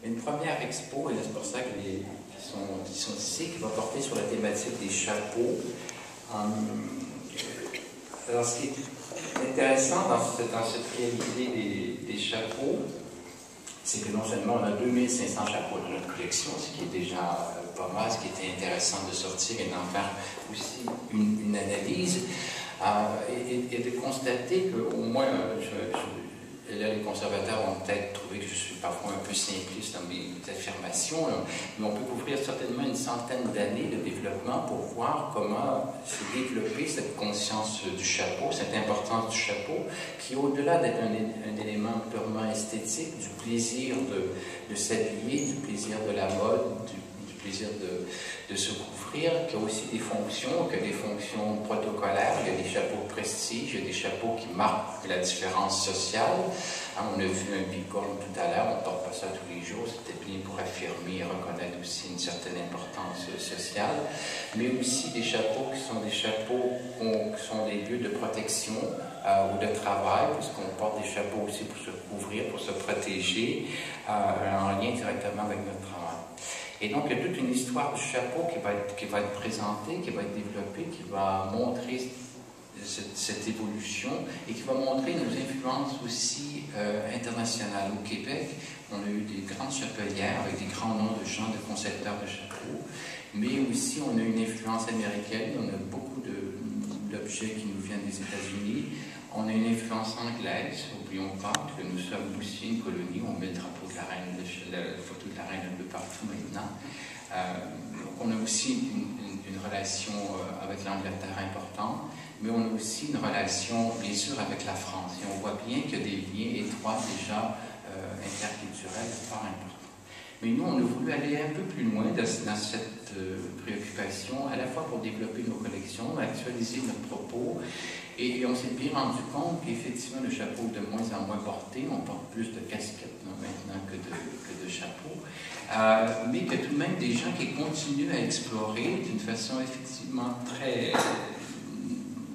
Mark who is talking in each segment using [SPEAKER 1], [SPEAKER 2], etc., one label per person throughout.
[SPEAKER 1] une première expo, et c'est pour ça qu'ils sont ici, qui va porter sur la thématique des chapeaux. Alors, ce qui est intéressant dans cette réalité des chapeaux, c'est que non seulement on a 2500 chapeaux dans notre collection, ce qui est déjà pas mal, ce qui était intéressant de sortir et d'en faire aussi une analyse, et de constater qu'au moins, là, les conservateurs vont peut-être trouver que je suis parfois un peu simpliste dans mes affirmations, là, mais on peut couvrir certainement une centaine d'années de développement pour voir comment s'est développée cette conscience du chapeau, cette importance du chapeau, qui au-delà d'être un élément purement esthétique, du plaisir de s'habiller, du plaisir de la mode, du plaisir de se couvrir, qui a aussi des fonctions, que des fonctions protocolaires. Il y a des chapeaux de prestige, il y a des chapeaux qui marquent la différence sociale. On a vu un bicorne tout à l'heure, on ne porte pas ça tous les jours, c'était bien pour affirmer et reconnaître aussi une certaine importance sociale, mais aussi des chapeaux qui sont qui sont des lieux de protection ou de travail, puisqu'on porte des chapeaux aussi pour se couvrir, pour se protéger, en lien directement avec notre travail. Et donc, il y a toute une histoire du chapeau qui va être présentée, qui va être développée, qui va montrer cette évolution et qui va montrer nos influences aussi internationales. Au Québec, on a eu des grandes chapelières avec des grands noms de gens, de concepteurs de chapeaux, mais aussi on a une influence américaine, on a beaucoup d'objets qui nous viennent des États-Unis. On a une influence anglaise, n'oublions pas que nous sommes aussi une colonie, on met le drapeau de la reine, la photo de la reine un peu partout maintenant. Donc on a aussi une relation avec l'Angleterre importante, mais on a aussi une relation, bien sûr, avec la France. Et on voit bien qu'il y a des liens étroits déjà interculturels fort importants. Mais nous, on a voulu aller un peu plus loin dans cette préoccupation, à la fois pour développer nos collections, actualiser notre propos, et on s'est bien rendu compte qu'effectivement, le chapeau est de moins en moins porté, on porte plus de casquettes maintenant que de chapeaux, mais qu'il y a tout de même des gens qui continuent à explorer d'une façon effectivement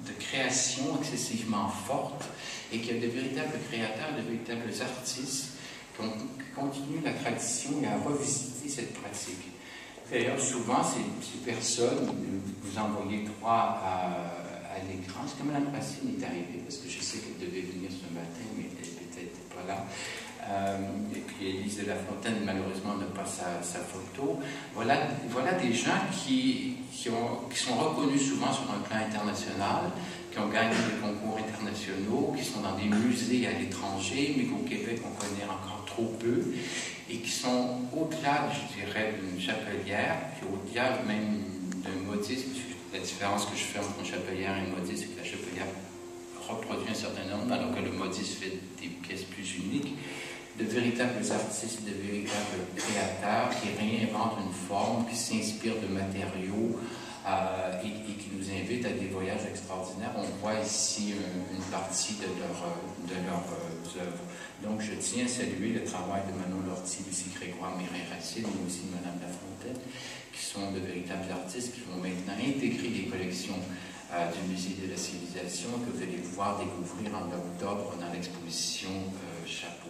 [SPEAKER 1] de création excessivement forte, et qu'il y a de véritables créateurs, de véritables artistes qui continuent la tradition et à revisiter cette pratique. D'ailleurs, souvent, ces personnes, vous envoyez trois à l'écran. C'est comme Mme Racine est arrivée, parce que je sais qu'elle devait venir ce matin, mais elle n'était peut-être pas là. Et puis Élise de la Fontaine, malheureusement, n'a pas sa photo. Voilà des gens qui sont reconnus souvent sur un plan international, qui ont gagné des concours internationaux, qui sont dans des musées à l'étranger, mais qu'au Québec, on connaît encore trop peu, et qui sont au-delà, je dirais, d'une chapelière, puis au-delà même d'un modiste. La différence que je fais entre une chapelière et une modiste, c'est que la chapelière reproduit un certain nombre, alors que le modiste fait des pièces plus uniques, de véritables artistes, de véritables créateurs qui réinventent une forme, qui s'inspirent de matériaux et qui nous invitent à des voyages extraordinaires. On voit ici une partie de leurs œuvres. Donc, je tiens à saluer le travail de Manon Lortie, Lucie Grégoire, Mireille Racine, mais aussi de Mme Lafontaine, qui sont de véritables artistes qui vont maintenant intégrer les collections du Musée de la Civilisation que vous allez pouvoir découvrir en octobre dans l'exposition Chapeau.